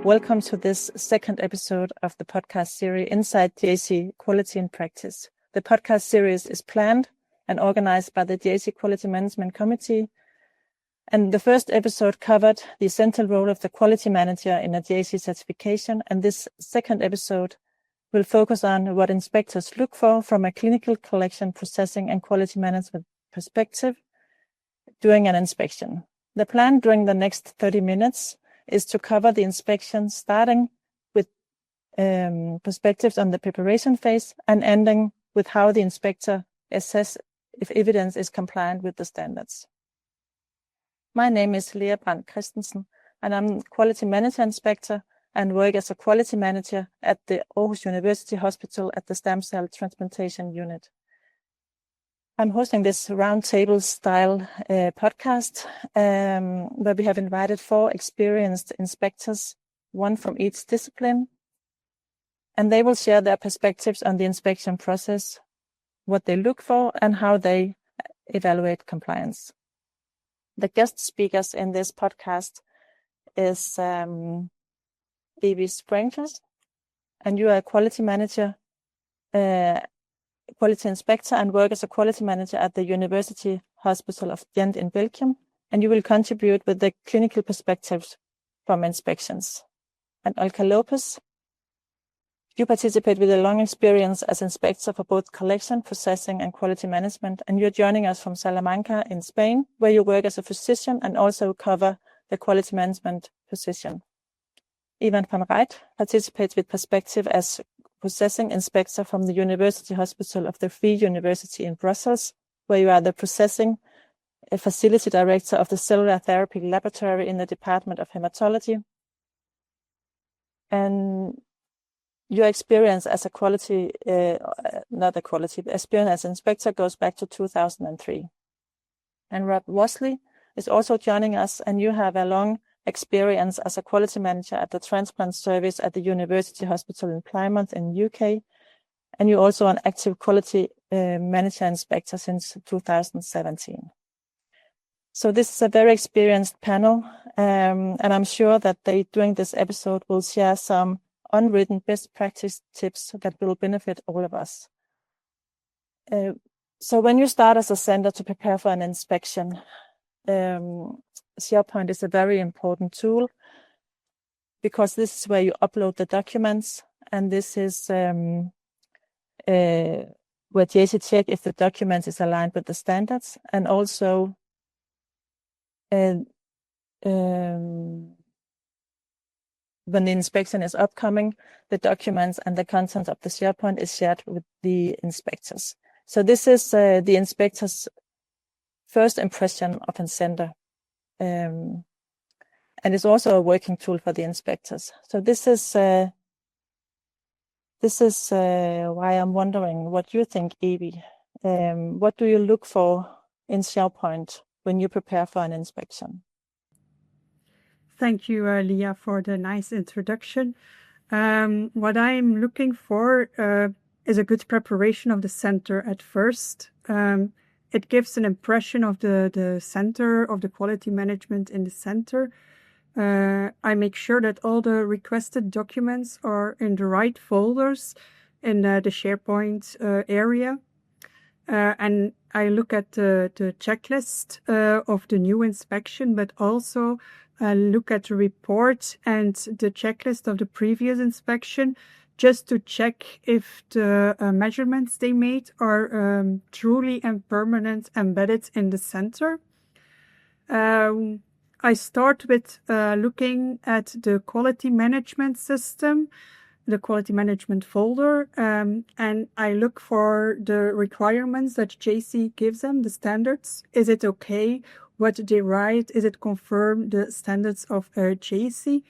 Welcome to this second episode of the podcast series Inside JACIE Quality in Practice. The podcast series is planned and organized by the JACIE Quality Managers Committee. And the first episode covered the essential role of the quality manager in a JACIE certification. And this second episode will focus on what inspectors look for from a clinical collection, processing and quality management perspective during an inspection. The plan during the next 30 minutes is to cover the inspection, starting with perspectives on the preparation phase and ending with how the inspector assess if evidence is compliant with the standards. My name is Lea Brandt Kristensen, and I'm Quality Manager Inspector and work as a quality manager at the Aarhus University Hospital at the Stem Cell Transplantation Unit. I'm hosting this roundtable style podcast where we have invited 4 experienced inspectors, one from each discipline, and they will share their perspectives on the inspection process, what they look for, and how they evaluate compliance. The guest speakers in this podcast is Lea Brandt, and you are a quality manager, quality inspector, and work as a quality manager at the University Hospital of Ghent in Belgium, and you will contribute with the clinical perspectives from inspections. And Olga Lopez, you participate with a long experience as inspector for both collection, processing, and quality management, and you're joining us from Salamanca in Spain, where you work as a physician and also cover the quality management position. Ivan van Reit participates with perspective as processing inspector from the University Hospital of the Free University in Brussels, where you are the processing facility director of the cellular therapy laboratory in the Department of Hematology. And your experience as a quality, experience as inspector goes back to 2003. And Rob Wasley is also joining us, and you have a long experience as a quality manager at the transplant service at the University Hospital in Plymouth in UK, and you're also an active quality manager inspector since 2017. So this is a very experienced panel, and I'm sure that they, during this episode, will share some unwritten best practice tips that will benefit all of us. So when you start as a center to prepare for an inspection, SharePoint is a very important tool because this is where you upload the documents, and this is where JACIE check if the document is aligned with the standards, and also when the inspection is upcoming, the documents and the content of the SharePoint is shared with the inspectors. So this is the inspector's first impression of a center. And it's also a working tool for the inspectors. So this is why I'm wondering what you think, Evie. What do you look for in SharePoint when you prepare for an inspection? Thank you, Lea, for the nice introduction. What I'm looking for is a good preparation of the center at first. It gives an impression of the center, of the quality management in the center. I make sure that all the requested documents are in the right folders in the SharePoint area. And I look at the checklist of the new inspection, but also look at the report and the checklist of the previous inspection, just to check if the measurements they made are truly and permanent embedded in the center. I start with looking at the quality management system, the quality management folder, and I look for the requirements that JACIE gives them, the standards. Is it okay what they write? Is it confirm the standards of JACIE?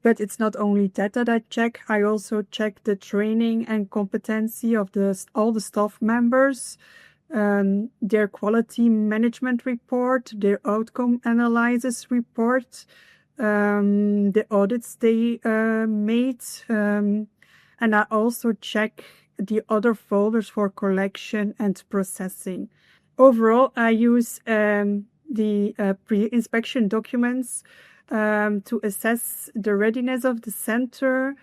But it's not only that I check. I also check the training and competency of all the staff members, their quality management report, their outcome analysis report, the audits they made, and I also check the other folders for collection and processing. Overall, I use the pre-inspection documents to assess the readiness of the center,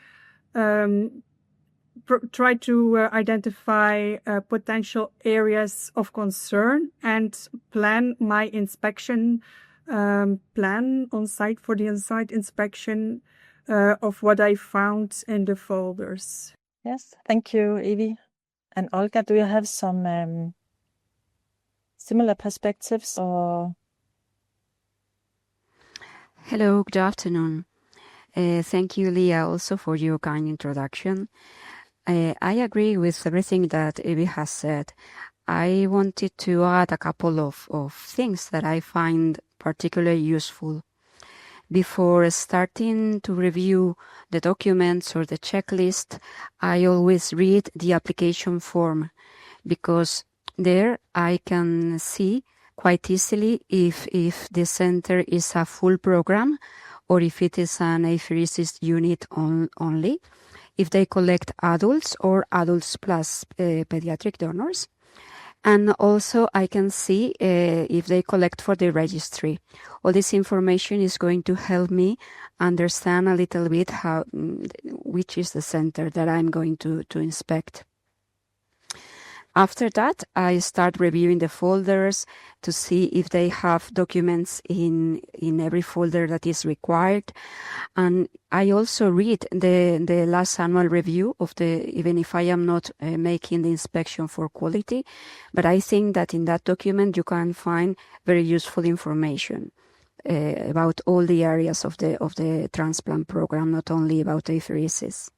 try to identify potential areas of concern, and plan my inspection plan on site for the on-site inspection of what I found in the folders. Yes, thank you, Evie. And Olga, do you have some similar perspectives or? Hello, good afternoon. Thank you, Lea, also for your kind introduction. I agree with everything that Evie has said. I wanted to add a couple of things that I find particularly useful. Before starting to review the documents or the checklist, I always read the application form, because there I can see quite easily if the center is a full program or if it is an apheresis unit only, if they collect adults or adults plus pediatric donors. And also I can see if they collect for the registry. All this information is going to help me understand a little bit which is the center that I'm going to inspect. After that, I start reviewing the folders to see if they have documents in every folder that is required. And I also read the last annual review of even if I am not making the inspection for quality, but I think that in that document you can find very useful information about all the areas of the transplant program, not only about apheresis.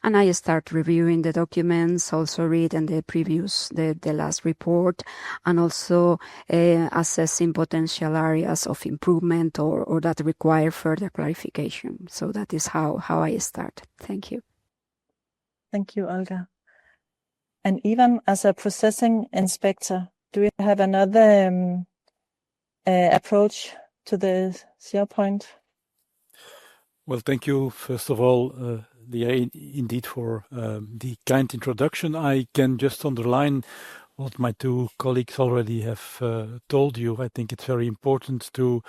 And I start reviewing the documents, also reading the last report, and also assessing potential areas of improvement or that require further clarification. So that is how I start. Thank you. Thank you, Olga. And even as a processing inspector, do you have another approach to the SharePoint? Well, thank you, first of all, Lea, indeed, for the kind introduction. I can just underline what my two colleagues already have told you. I think it's very important to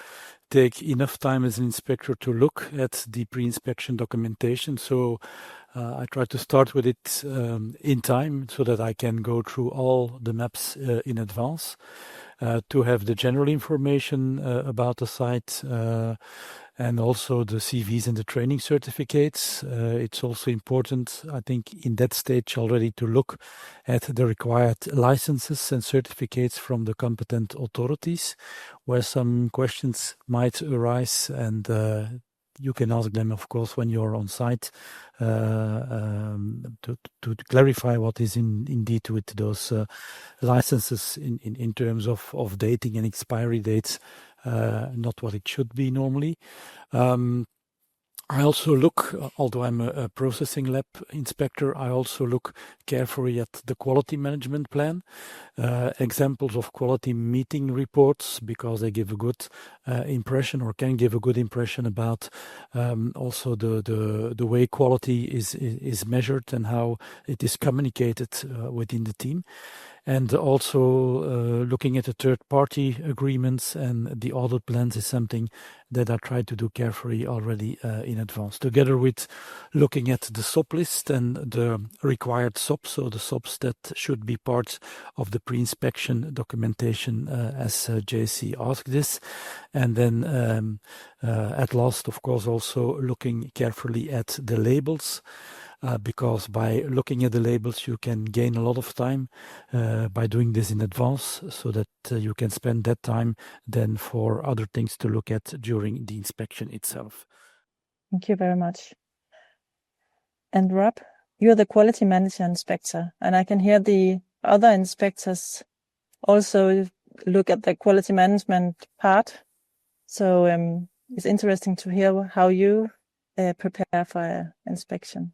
take enough time as an inspector to look at the pre-inspection documentation. So I try to start with it in time so that I can go through all the maps in advance, to have the general information about the site, and also the CVs and the training certificates. It's also important, I think, in that stage already to look at the required licenses and certificates from the competent authorities, where some questions might arise, and you can ask them, of course, when you're on site, to clarify what is indeed with those licenses in terms of dating and expiry dates. Not what it should be normally. I also look, although I'm a processing lab inspector, I also look carefully at the quality management plan, examples of quality meeting reports, because they give a good impression, or can give a good impression about also the way quality is measured and how it is communicated within the team. And also looking at the third-party agreements and the audit plans is something that I try to do carefully already in advance, together with looking at the SOP list and the required SOPs, so the SOPs that should be part of the pre-inspection documentation as JACIE asked this. And then at last, of course, also looking carefully at the labels. Because by looking at the labels, you can gain a lot of time by doing this in advance, so that you can spend that time then for other things to look at during the inspection itself. Thank you very much. And Rob, you're the quality manager inspector, and I can hear the other inspectors also look at the quality management part. So it's interesting to hear how you prepare for an inspection.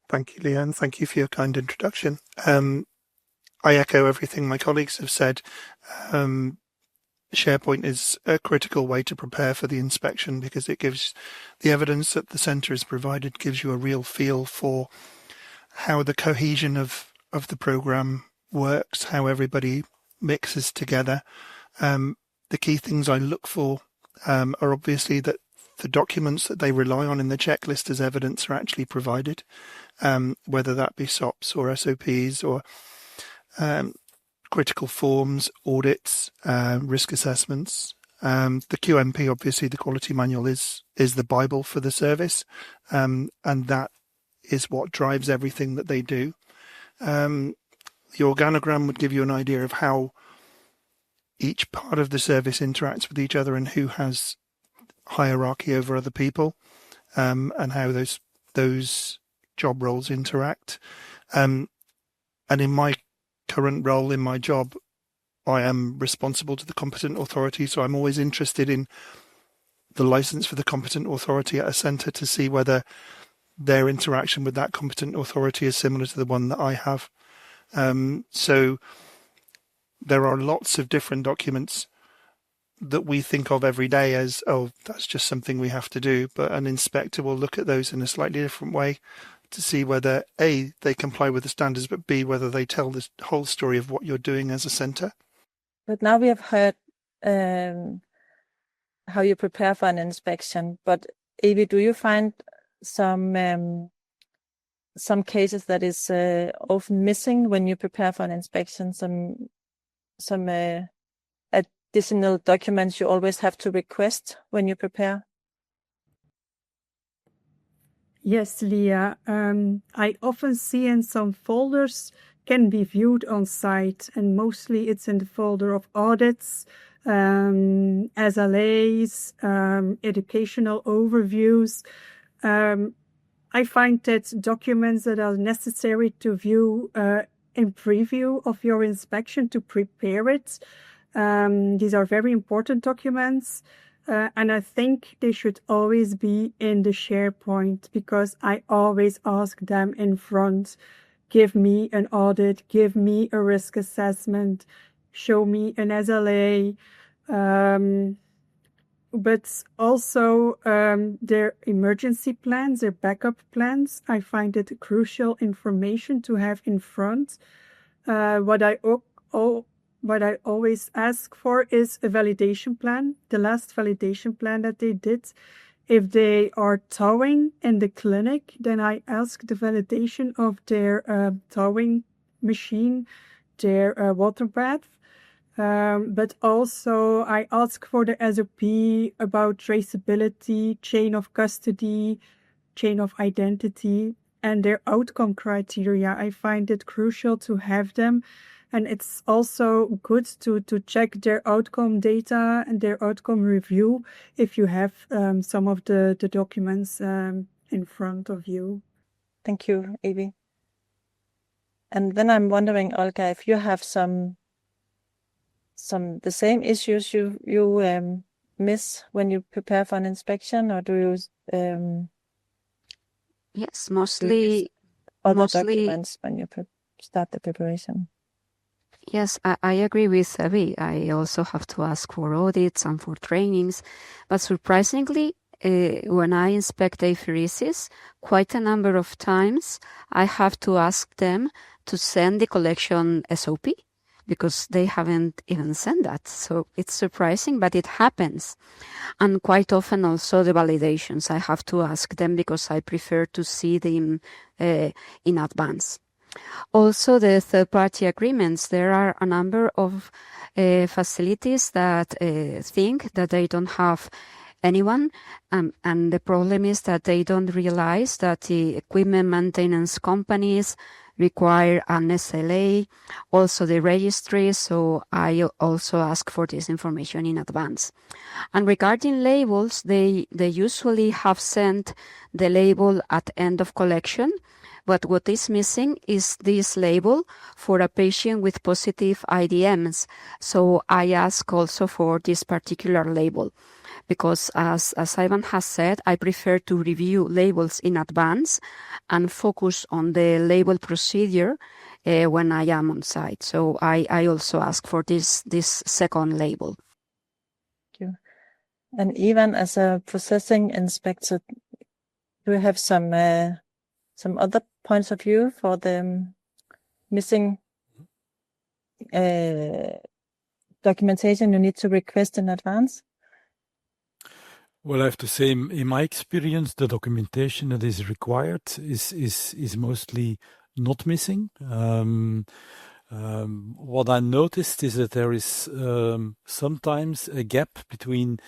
Thank you, Lea, and thank you for your kind introduction. I echo everything my colleagues have said. SharePoint is a critical way to prepare for the inspection, because it gives the evidence that the centre is provided, gives you a real feel for how the cohesion of the programme works, how everybody mixes together. The key things I look for are obviously that the documents that they rely on in the checklist as evidence are actually provided, whether that be SOPs or SOPs or critical forms, audits, risk assessments. The QMP, obviously, the quality manual is the Bible for the service, and that is what drives everything that they do. The organogram would give you an idea of how each part of the service interacts with each other and who has hierarchy over other people, and how those job roles interact. And in my current role in my job, I am responsible to the competent authority, so I'm always interested in the license for the competent authority at a centre to see whether their interaction with that competent authority is similar to the one that I have. So there are lots of different documents that we think of every day as, oh, that's just something we have to do, but an inspector will look at those in a slightly different way to see whether A, they comply with the standards, but B, whether they tell the whole story of what you're doing as a centre. But now we have heard how you prepare for an inspection. But Evie, do you find some cases that is often missing when you prepare for an inspection? Some additional documents you always have to request when you prepare? Yes, Lea. I often see in some folders can be viewed on site, and mostly it's in the folder of audits, SLAs, educational overviews. I find that documents that are necessary to view in preview of your inspection to prepare it. These are very important documents. And I think they should always be in the SharePoint, because I always ask them in front, give me an audit, give me a risk assessment, show me an SLA, but also their emergency plans, their backup plans. I find it crucial information to have in front. What I always ask for is a validation plan, the last validation plan that they did. If they are towing in the clinic, then I ask the validation of their towing machine, their water bath. But also I ask for the SOP about traceability, chain of custody, chain of identity, and their outcome criteria. I find it crucial to have them. And it's also good to check their outcome data and their outcome review if you have some of the documents in front of you. Thank you, Evie. And then I'm wondering, Olga, if you have some the same issues you miss when you prepare for an inspection, or do you Yes, mostly documents when you start the preparation? Yes, I agree with Evie. I also have to ask for audits and for trainings. But surprisingly, when I inspect apheresis, quite a number of times I have to ask them to send the collection SOP, because they haven't even sent that. So it's surprising, but it happens. And quite often also the validations, I have to ask them because I prefer to see them in advance. Also, the third-party agreements. There are a number of facilities that think that they don't have anyone, and the problem is that they don't realize that the equipment maintenance companies require an SLA, also the registry, so I also ask for this information in advance. And regarding labels, they usually have sent the label at end of collection, but what is missing is this label for a patient with positive IDMs. So I ask also for this particular label, because as Ivan has said, I prefer to review labels in advance and focus on the label procedure when I am on site. So I also ask for this second label. Thank you. And even as a processing inspector, do you have some other points of view for the missing documentation you need to request in advance? Well, I have to say, in my experience, the documentation that is required is mostly not missing. What I noticed is that there is sometimes a gap between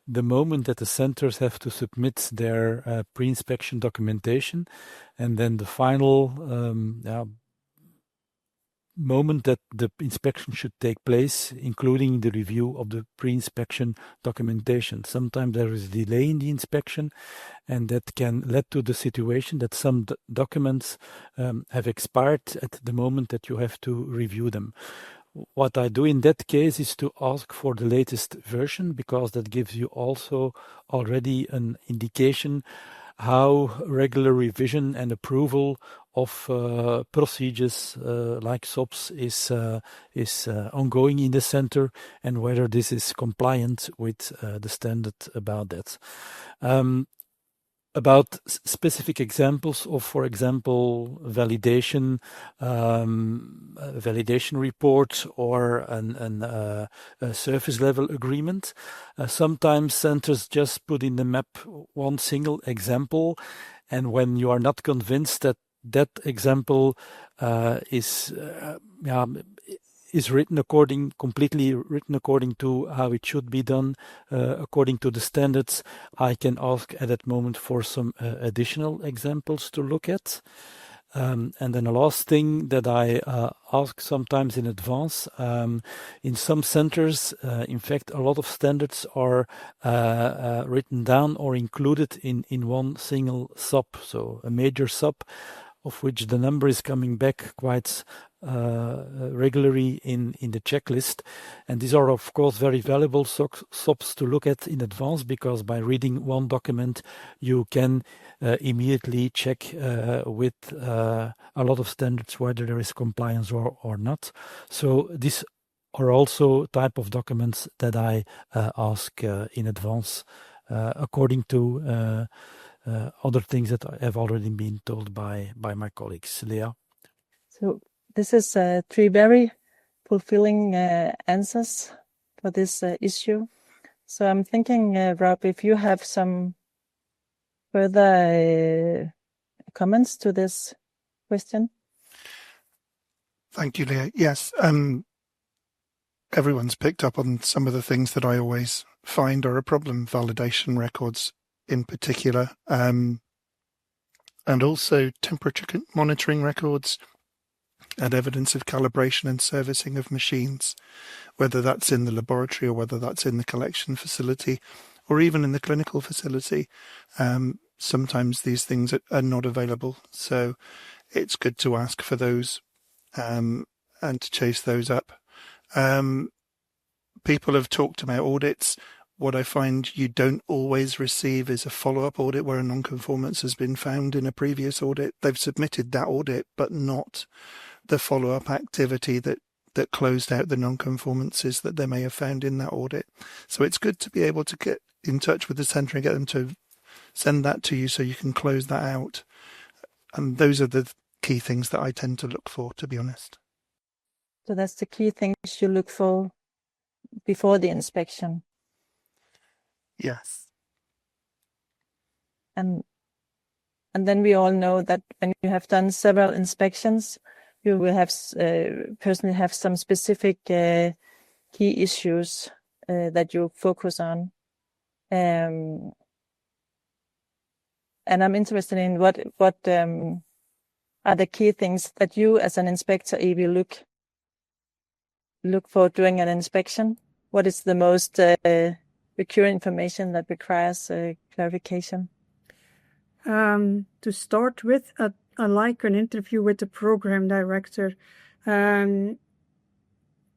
the moment that the centers have to submit their pre-inspection documentation and then the final moment that the inspection should take place, including the review of the pre-inspection documentation. Sometimes there is a delay in the inspection, and that can lead to the situation that some documents have expired at the moment that you have to review them. What I do in that case is to ask for the latest version, because that gives you also already an indication how regular revision and approval of procedures like SOPs is ongoing in the center, and whether this is compliant with the standard about that. About specific examples of, for example, validation report or a surface level agreement. Sometimes centers just put in the map one single example, and when you are not convinced that that example is completely written according to how it should be done, according to the standards, I can ask at that moment for some additional examples to look at. And then the last thing that I ask sometimes in advance, in some centers, in fact, a lot of standards are written down or included in one single SOP, so a major SOP, of which the number is coming back quite regularly in the checklist. And these are, of course, very valuable SOPs to look at in advance, because by reading one document, you can immediately check with a lot of standards whether there is compliance or not. So these are also type of documents that I ask in advance, according to other things that have already been told by my colleagues. Lea? So this is 3 very fulfilling answers for this issue. So I'm thinking, Rob, if you have some further comments to this question. Thank you, Lea. Yes, everyone's picked up on some of the things that I always find are a problem, validation records in particular, and also temperature monitoring records and evidence of calibration and servicing of machines, whether that's in the laboratory or whether that's in the collection facility or even in the clinical facility. Sometimes these things are not available, so it's good to ask for those and to chase those up. People have talked about audits. What I find you don't always receive is a follow-up audit where a non-conformance has been found in a previous audit. They've submitted that audit, but not the follow-up activity that closed out the non-conformances that they may have found in that audit. So it's good to be able to get in touch with the centre and get them to send that to you so you can close that out. And those are the key things that I tend to look for, to be honest. So that's the key things you look for before the inspection. Yes. And then we all know that when you have done several inspections, you will have personally have some specific key issues that you focus on. And I'm interested in what are the key things that you as an inspector, Evie, look for during an inspection? What is the most recurring information that requires clarification? To start with, I like an interview with the program director,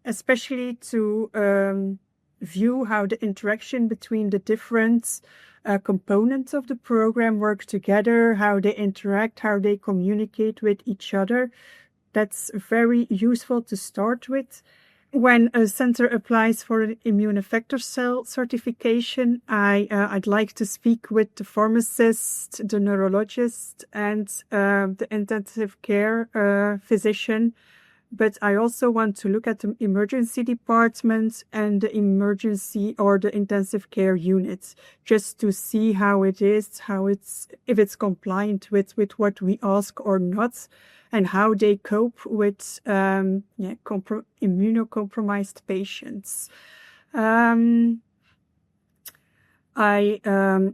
especially to view how the interaction between the different components of the program work together, how they interact, how they communicate with each other. That's very useful to start with. When a center applies for an immune effector cell certification, I'd like to speak with the pharmacist, the neurologist, and the intensive care physician but I also want to look at the emergency department and the emergency or the intensive care units, just to see how it is, if it's compliant with what we ask or not, and how they cope with immunocompromised patients. I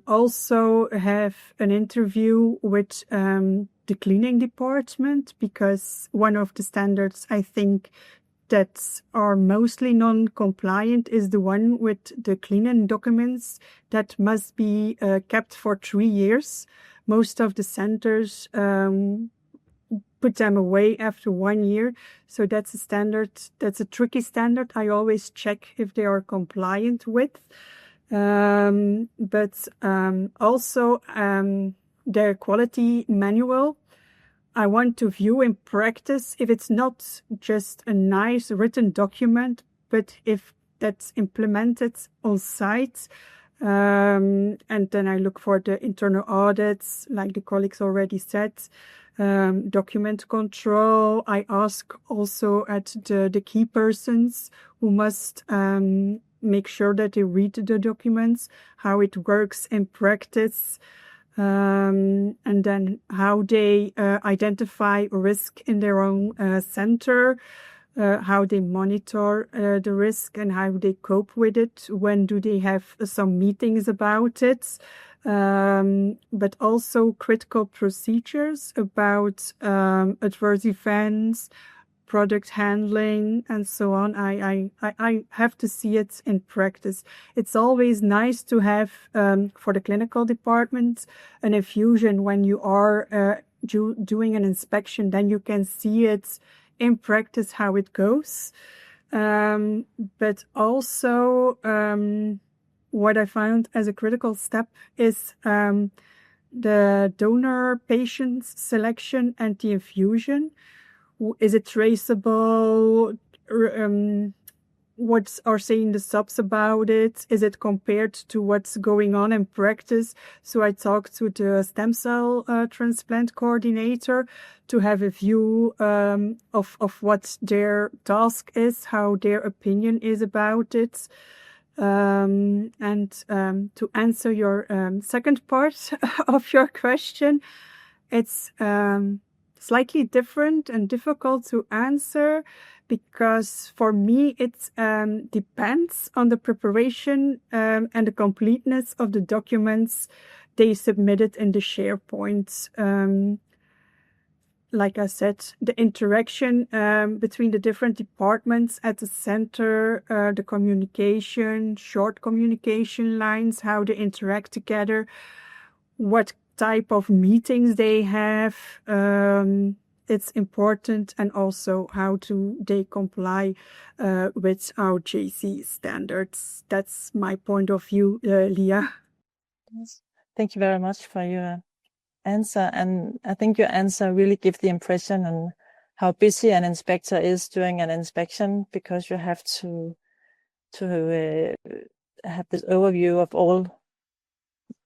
also have an interview with the cleaning department, because one of the standards I think that are mostly non-compliant is the one with the cleaning documents that must be kept for 3 years. Most of the centers put them away after 1 year. So that's a standard, that's a tricky standard. I always check if they are compliant with. But also their quality manual, I want to view in practice if it's not just a nice written document, but if that's implemented on site. And then I look for the internal audits, like the colleagues already said, document control. I ask also at the key persons who must make sure that they read the documents, how it works in practice, and then how they identify risk in their own center, how they monitor the risk and how they cope with it, when do they have some meetings about it, but also critical procedures about adverse events, product handling, and so on. I have to see it in practice. It's always nice to have, for the clinical department, an infusion when you are doing an inspection. Then you can see it in practice how it goes. But also, what I found as a critical step is the donor patients selection and the infusion. Is it traceable? What are saying the subs about it? Is it compared to what's going on in practice? So I talked to the stem cell transplant coordinator to have a view of what their task is, how their opinion is about it. And to answer your second part of your question, it's slightly different and difficult to answer, because for me it depends on the preparation and the completeness of the documents they submitted in the SharePoint. Like I said, the interaction between the different departments at the center, the communication, short communication lines, how they interact together, what type of meetings they have, it's important, and also how they comply with our JACIE standards. That's my point of view, Lea. Yes. Thank you very much for your answer, and I think your answer really gives the impression on how busy an inspector is during an inspection, because you have to have this overview of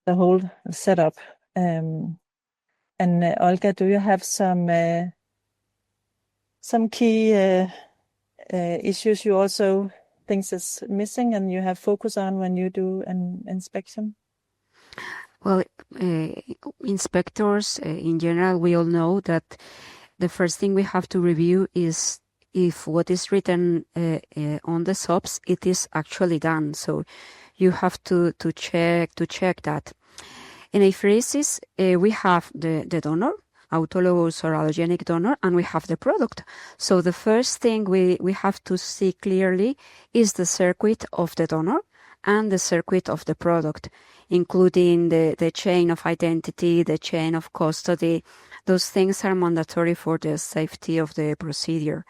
the whole setup. And Olga, do you have some key issues you also think is missing and you have focus on when you do an inspection? Well, inspectors in general, we all know that the first thing we have to review is if what is written on the SOPs, it is actually done. So you have to check that. In apheresis, we have the donor, autologous or allogenic donor, and we have the product. So the first thing we have to see clearly is the circuit of the donor and the circuit of the product, including the chain of identity, the chain of custody. Those things are mandatory for the safety of the procedure.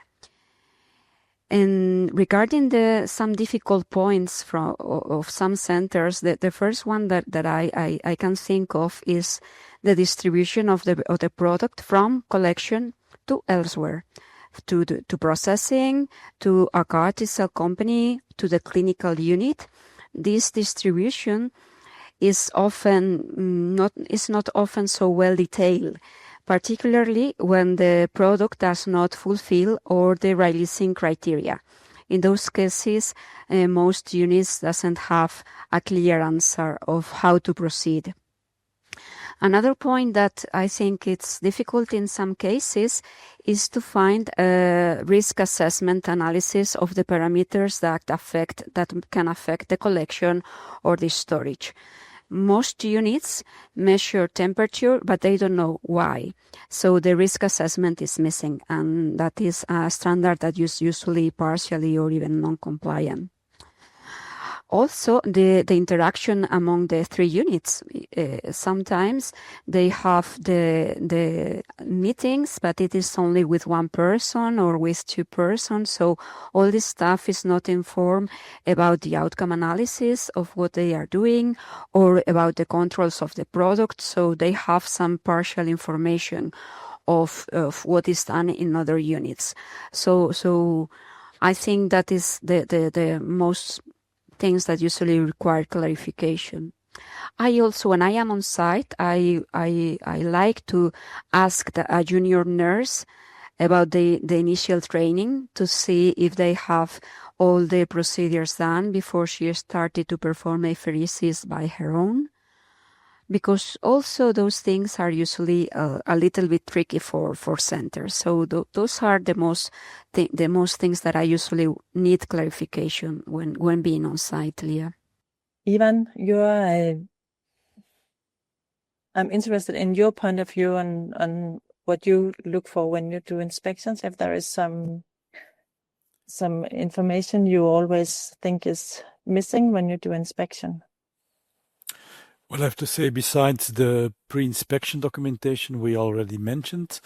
And regarding some difficult points of some centers, the first one that I can think of is the distribution of the product from collection to elsewhere, to processing, to a CAR T-cell company, to the clinical unit. This distribution is not often so well detailed, particularly when the product does not fulfill all the releasing criteria. In those cases, most units doesn't have a clear answer of how to proceed. Another point that I think it's difficult in some cases is to find a risk assessment analysis of the parameters that can affect the collection or the storage. Most units measure temperature, but they don't know why. So the risk assessment is missing, and that is a standard that is usually partially or even non-compliant. Also, the interaction among the three units. Sometimes they have the meetings, but it is only with one person or with two persons. So all this staff is not informed about the outcome analysis of what they are doing or about the controls of the product. So they have some partial information of what is done in other units. So I think that is the most things that usually require clarification. I also, when I am on site, I like to ask a junior nurse about the initial training to see if they have all the procedures done before she started to perform apheresis by her own. Because also those things are usually a little bit tricky for centers. So those are the most things that I usually need clarification when being on site, Lea. Ivan, I'm interested in your point of view on what you look for when you do inspections. If there is some information you always think is missing when you do inspection. Well, I have to say, besides the pre-inspection documentation we already mentioned,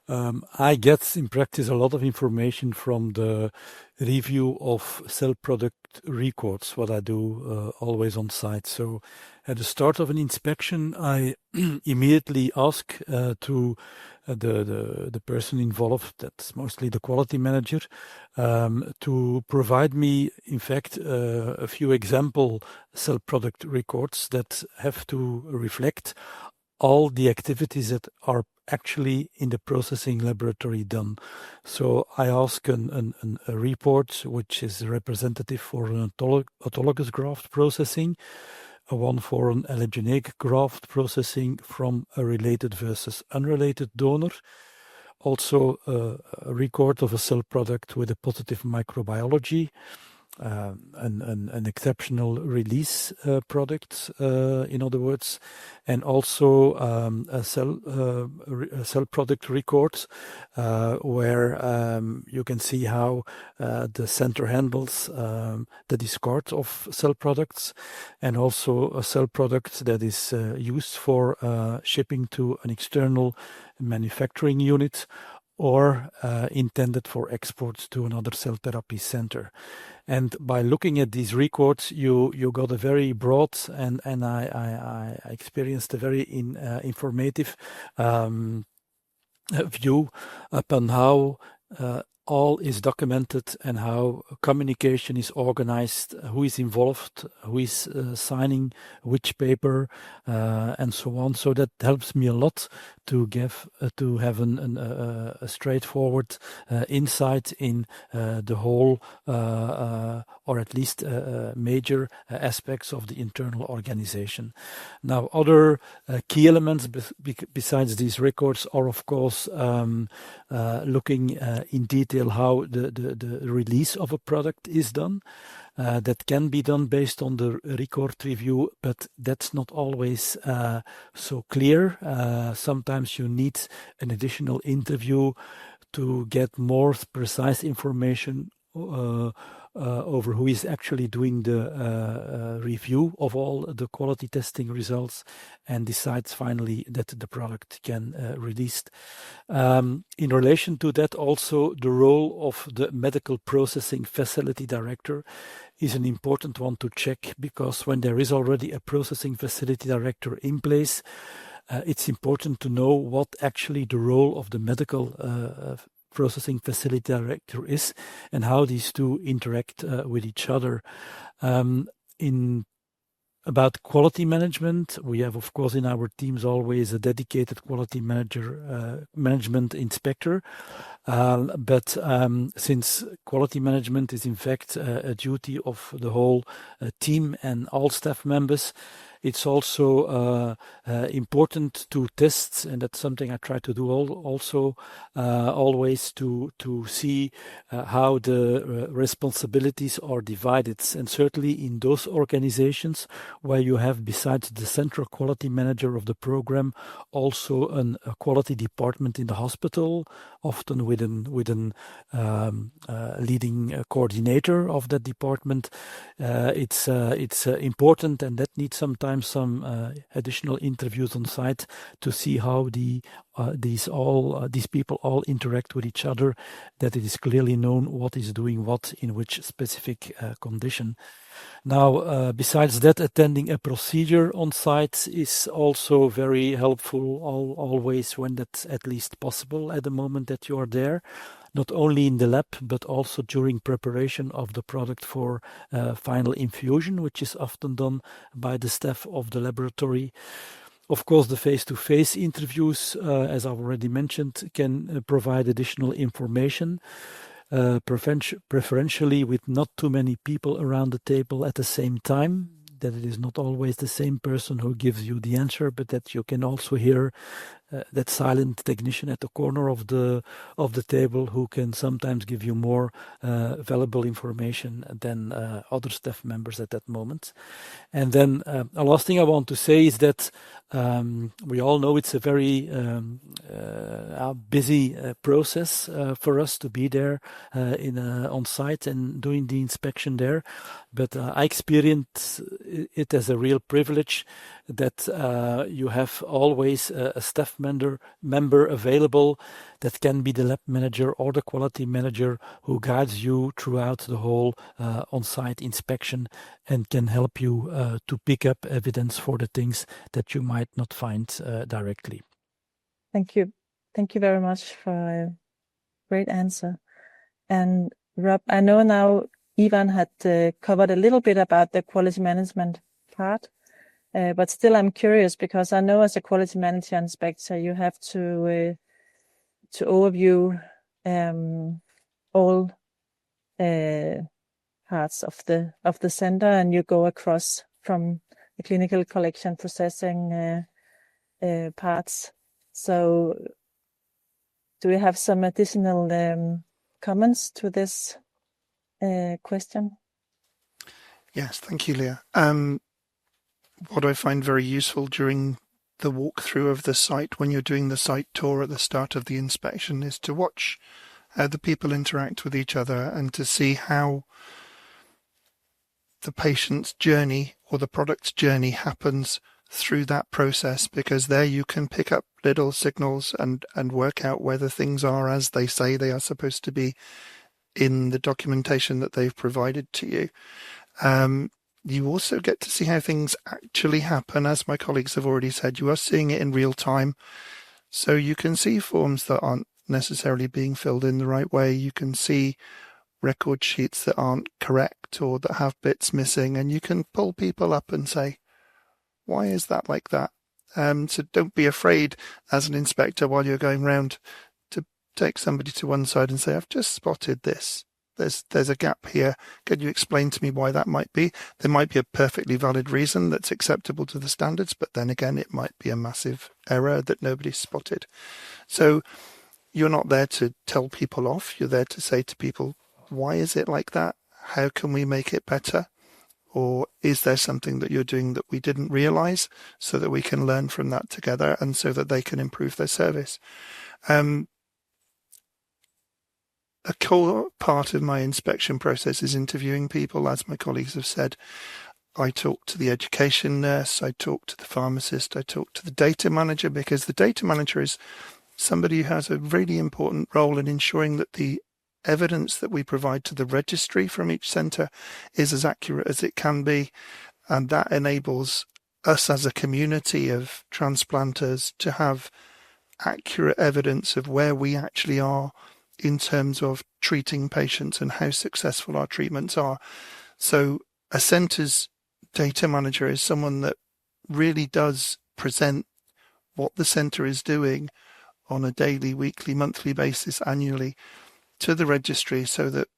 I get in practice a lot of information from the review of cell product records, what I do always on site. So at the start of an inspection, I immediately ask to the person involved, that's mostly the quality manager, to provide me, in fact, a few example cell product records that have to reflect all the activities that are actually in the processing laboratory done. So I ask a report which is representative for an autologous graft processing, one for an allogeneic graft processing from a related versus unrelated donor. Also a record of a cell product with a positive microbiology, an exceptional release product, in other words, and also a cell product record where you can see how the center handles the discard of cell products, and also a cell product that is used for shipping to an external manufacturing unit or intended for export to another cell therapy center. And by looking at these records, you got a very broad and I experienced a very informative view upon how all is documented and how communication is organized, who is involved, who is signing which paper, and so on. So that helps me a lot to have a straightforward insight in the whole, or at least major aspects of the internal organization. Now, other key elements besides these records are, of course, looking in detail how the release of a product is done. That can be done based on the record review, but that's not always so clear. Sometimes you need an additional interview to get more precise information over who is actually doing the review of all the quality testing results and decides finally that the product can released. In relation to that, also the role of the medical processing facility director is an important one to check, because when there is already a processing facility director in place, it's important to know what actually the role of the medical processing facility director is and how these two interact with each other. In About quality management, we have, of course, in our teams always a dedicated quality management inspector. But since quality management is in fact a duty of the whole team and all staff members, it's also important to test, and that's something I try to do also always to see how the responsibilities are divided. And certainly in those organizations where you have, besides the central quality manager of the program, also a quality department in the hospital, often with an leading coordinator of that department. It's important, and that needs sometimes some additional interviews on site to see how these people all interact with each other, that it is clearly known what is doing what in which specific condition. Now, besides that, attending a procedure on site is also very helpful always when that's at least possible at the moment that you are there. Not only in the lab, but also during preparation of the product for final infusion, which is often done by the staff of the laboratory. Of course, the face-to-face interviews, as I've already mentioned, can provide additional information, preferentially with not too many people around the table at the same time, that it is not always the same person who gives you the answer, but that you can also hear that silent technician at the corner of the table who can sometimes give you more valuable information than other staff members at that moment. And then a last thing I want to say is that we all know it's a very busy process for us to be there on site and doing the inspection there. But I experience it as a real privilege that you have always a staff member available that can be the lab manager or the quality manager who guides you throughout the whole on-site inspection and can help you to pick up evidence for the things that you might not find directly. Thank you. Thank you very much for a great answer. And Rob, I know now Ivan had covered a little bit about the quality management part, but still I'm curious because I know as a quality manager inspector, you have to overview all parts of the center, and you go across from the clinical collection processing parts. So do you have some additional comments to this question? Yes, thank you, Lea. What I find very useful during the walkthrough of the site, when you're doing the site tour at the start of the inspection, is to watch how the people interact with each other and to see how the patient's journey or the product's journey happens through that process, because there you can pick up little signals and work out whether things are as they say they are supposed to be in the documentation that they've provided to you. You also get to see how things actually happen. As my colleagues have already said, you are seeing it in real time. So you can see forms that aren't necessarily being filled in the right way. You can see record sheets that aren't correct or that have bits missing, and you can pull people up and say, why is that like that? So don't be afraid as an inspector while you're going round to take somebody to one side and say, I've just spotted this. There's a gap here. Can you explain to me why that might be? There might be a perfectly valid reason that's acceptable to the standards, but then again, it might be a massive error that nobody's spotted. So you're not there to tell people off. You're there to say to people, why is it like that? How can we make it better? Or is there something that you're doing that we didn't realize, so that we can learn from that together and so that they can improve their service? A core part of my inspection process is interviewing people. As my colleagues have said, I talk to the education nurse, I talk to the pharmacist, I talk to the data manager, because the data manager is somebody who has a really important role in ensuring that the evidence that we provide to the registry from each centre is as accurate as it can be. And that enables us as a community of transplanters to have accurate evidence of where we actually are in terms of treating patients and how successful our treatments are. So a centre's data manager is someone that really does present what the centre is doing on a daily, weekly, monthly basis, annually to the registry, so that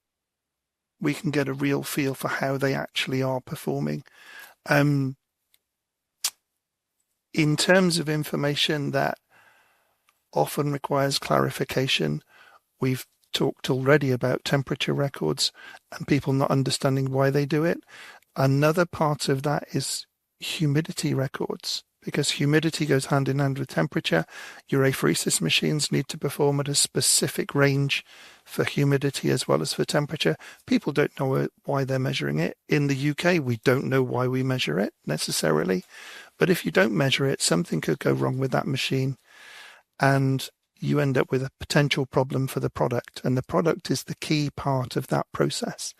we can get a real feel for how they actually are performing. In terms of information that often requires clarification, we've talked already about temperature records and people not understanding why they do it. Another part of that is humidity records, because humidity goes hand in hand with temperature. Your apheresis machines need to perform at a specific range for humidity as well as for temperature. People don't know why they're measuring it. In the UK, we don't know why we measure it necessarily. But if you don't measure it, something could go wrong with that machine, and you end up with a potential problem for the product. And the product is the key part of that process.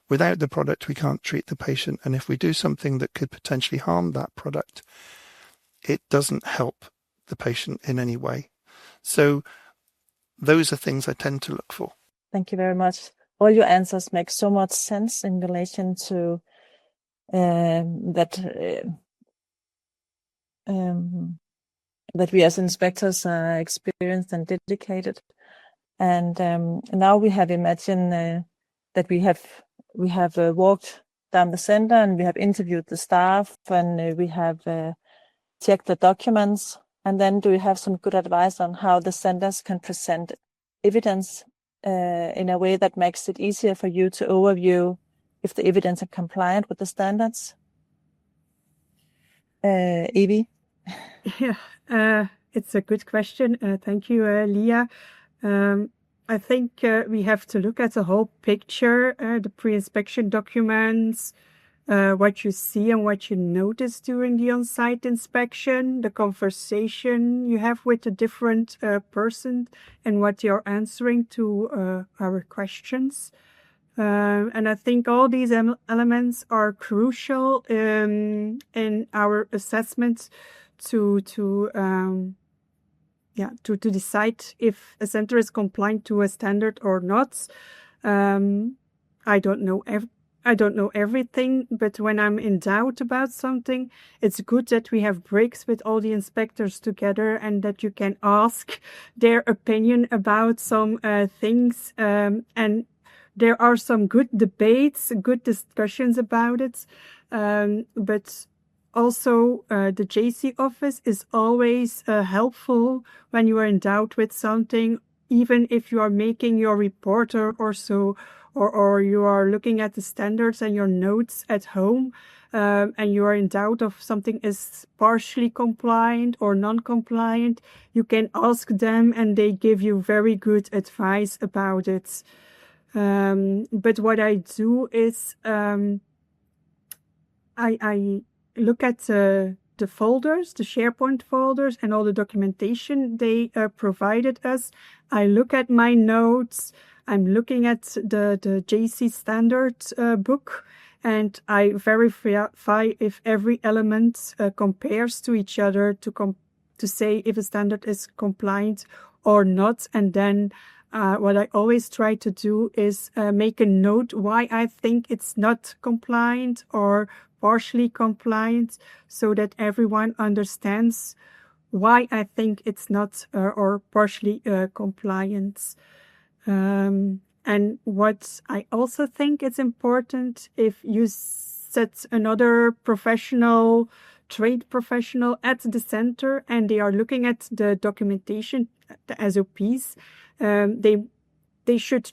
Without the product, we can't treat the patient. And if we do something that could potentially harm that product, it doesn't help the patient in any way. So those are things I tend to look for. Thank you very much. All your answers make so much sense in relation to that we as inspectors are experienced and dedicated. And now we have imagined that we have walked down the center and we have interviewed the staff, and we have checked the documents. And then do you have some good advice on how the centers can present evidence in a way that makes it easier for you to overview if the evidence is compliant with the standards? Evie? Yeah, it's a good question. Thank you, Lea. I think we have to look at the whole picture, the pre-inspection documents, what you see and what you notice during the on-site inspection, the conversation you have with a different person and what you're answering to our questions. And I think all these elements are crucial in our assessment to decide if a center is compliant to a standard or not. I don't know everything, but when I'm in doubt about something, it's good that we have breaks with all the inspectors together and that you can ask their opinion about some things. And there are some good debates, good discussions about it. But also, the JACIE office is always helpful when you are in doubt with something, even if you are making your report or so, or you are looking at the standards and your notes at home, and you are in doubt of something is partially compliant or non-compliant, you can ask them and they give you very good advice about it. But what I do is I look at the folders, the SharePoint folders, and all the documentation they provided us. I look at my notes. I'm looking at the JACIE Standards book, and I verify if every element compares to each other to say if a standard is compliant or not. And then what I always try to do is make a note why I think it's not compliant or partially compliant, so that everyone understands why I think it's not or partially compliant. And what I also think is important, if you set another trade professional at the center and they are looking at the documentation, the SOPs, they should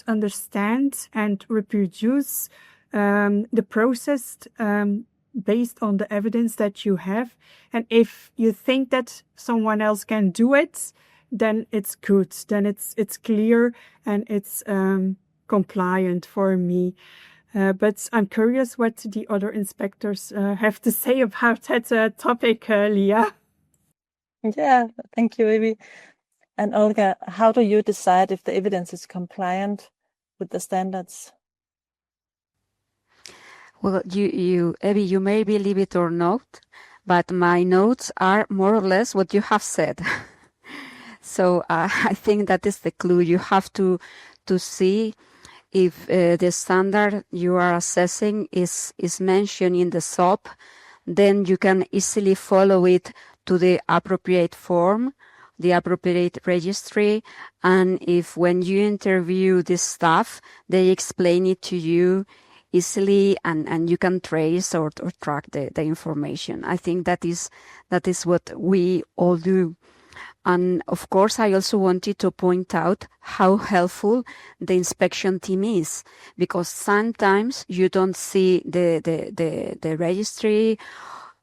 understand and reproduce the process based on the evidence that you have. And if you think that someone else can do it, then it's good. Then it's clear and it's compliant for me. But I'm curious what the other inspectors have to say about that topic, Lea. Yeah, thank you, Evie. And Olga, how do you decide if the evidence is compliant with the standards? Well, Evie, you may believe it or not, but my notes are more or less what you have said. So I think that is the clue. You have to see if the standard you are assessing is mentioned in the SOP, then you can easily follow it to the appropriate form, the appropriate registry, and if when you interview this staff, they explain it to you easily, and you can trace or track the information. I think that is what we all do. And of course, I also wanted to point out how helpful the inspection team is, because sometimes you don't see the registry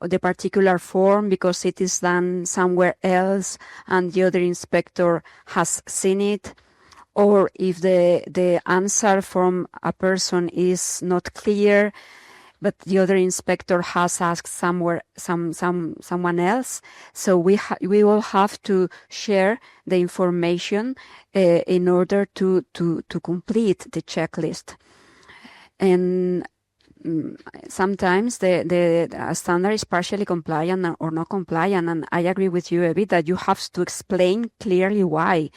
or the particular form because it is done somewhere else and the other inspector has seen it. Or if the answer from a person is not clear, but the other inspector has asked someone else. So we all have to share the information in order to complete the checklist. And sometimes the standard is partially compliant or not compliant, and I agree with you, Evie, that you have to explain clearly why.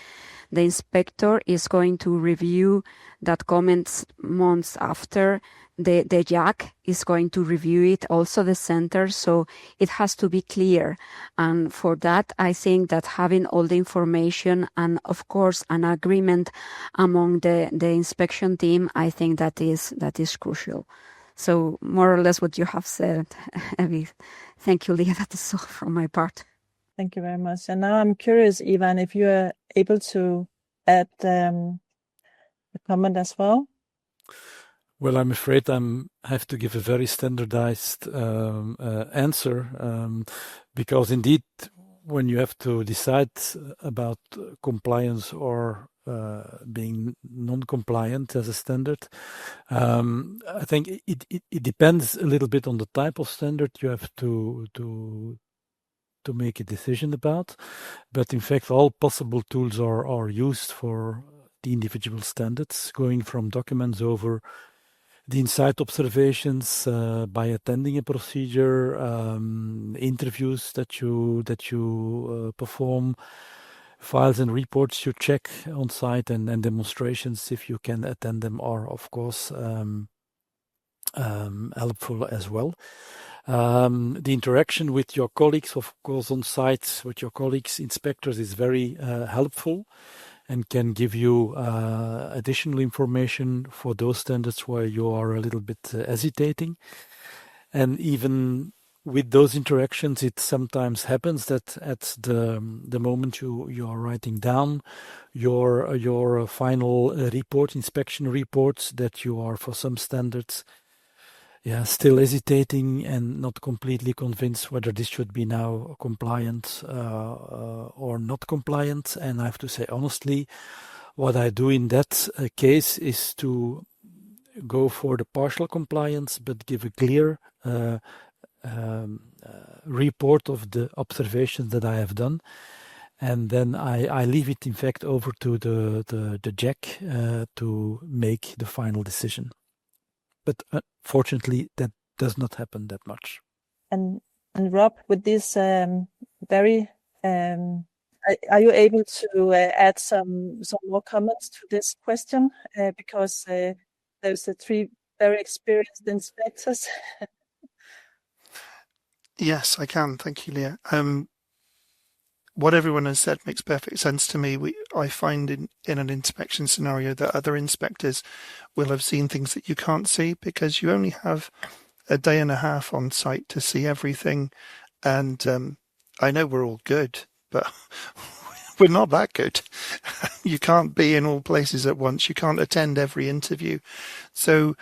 The inspector is going to review that comments months after. The JAC is going to review it, also the center, so it has to be clear. And for that, I think that having all the information and, of course, an agreement among the inspection team, I think that is crucial. So more or less what you have said, Evie. Thank you, Lea. That is all from my part. Thank you very much. And now I'm curious, Ivan, if you are able to add a comment as well. Well, I'm afraid I have to give a very standardized answer, because indeed, when you have to decide about compliance or being non-compliant as a standard, I think it depends a little bit on the type of standard you have to make a decision about. But in fact, all possible tools are used for the individual standards, going from documents over the inside observations, by attending a procedure, interviews that you perform, files and reports you check on site, and demonstrations, if you can attend them, are of course helpful as well. The interaction with your colleagues, of course, on site with your colleagues, inspectors, is very helpful and can give you additional information for those standards where you are a little bit hesitating. And even with those interactions, it sometimes happens that at the moment you are writing down your final report, inspection reports, that you are for some standards still hesitating and not completely convinced whether this should be now compliant or not compliant. And I have to say honestly, what I do in that case is to go for the partial compliance, but give a clear report of the observations that I have done. And then I leave it, in fact, over to the JAC to make the final decision. But fortunately, that does not happen that much. And Rob, with this very, are you able to add some more comments to this question? Because there's the 3 very experienced inspectors. Yes, I can. Thank you, Lea. What everyone has said makes perfect sense to me. I find in an inspection scenario that other inspectors will have seen things that you can't see, because you only have a day and a half on site to see everything. And I know we're all good, but we're not that good. You can't be in all places at once. You can't attend every interview. So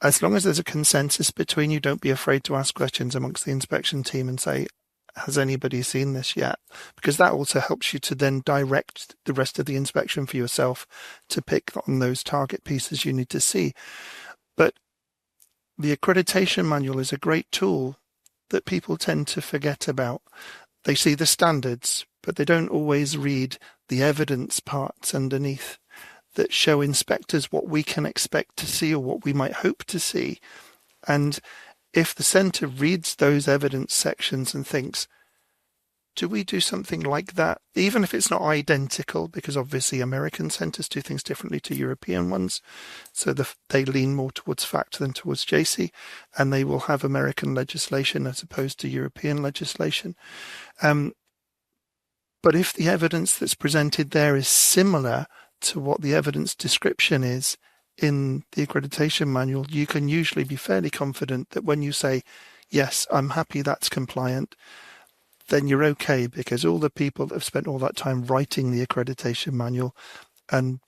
as long as there's a consensus between you, don't be afraid to ask questions amongst the inspection team and say, has anybody seen this yet? Because that also helps you to then direct the rest of the inspection for yourself to pick on those target pieces you need to see. But the accreditation manual is a great tool that people tend to forget about. They see the standards, but they don't always read the evidence parts underneath that show inspectors what we can expect to see or what we might hope to see. And if the centre reads those evidence sections and thinks, do we do something like that, even if it's not identical, because obviously American centres do things differently to European ones, so they lean more towards FACT than towards JACIE, and they will have American legislation as opposed to European legislation. But if the evidence that's presented there is similar to what the evidence description is in the accreditation manual, you can usually be fairly confident that when you say, yes, I'm happy that's compliant, then you're okay, because all the people that have spent all that time writing the accreditation manual, and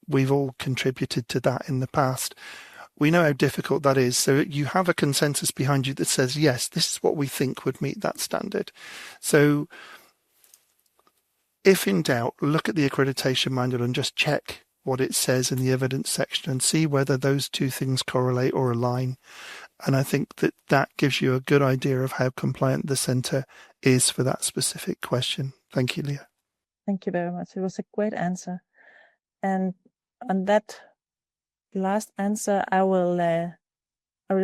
we've all contributed to that in the past, we know how difficult that is. So you have a consensus behind you that says, yes, this is what we think would meet that standard. So if in doubt, look at the accreditation manual and just check what it says in the evidence section and see whether those two things correlate or align. And I think that gives you a good idea of how compliant the centre is for that specific question. Thank you, Lea. Thank you very much. It was a great answer. And on that last answer, I will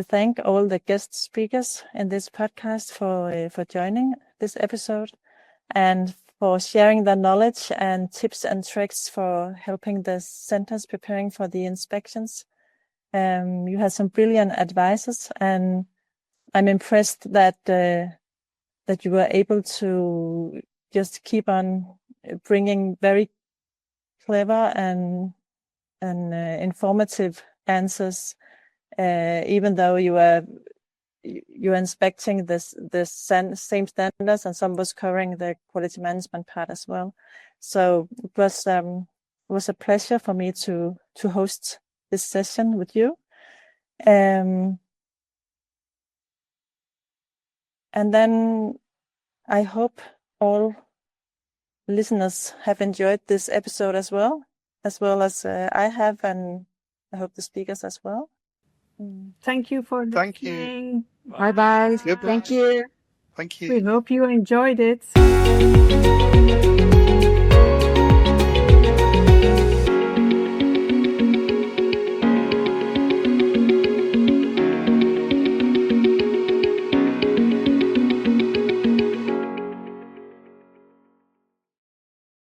thank all the guest speakers in this podcast for joining this episode and for sharing their knowledge and tips and tricks for helping the centers preparing for the inspections. You had some brilliant advices, and I'm impressed that you were able to just keep on bringing very clever and informative answers, even though you're inspecting the same standards, and some was covering the quality management part as well. So it was a pleasure for me to host this session with you. And then I hope all listeners have enjoyed this episode as well as I have, and I hope the speakers as well. Thank you for listening. Thank you. Bye-bye. Goodbye. Thank you. Thank you. We hope you enjoyed it.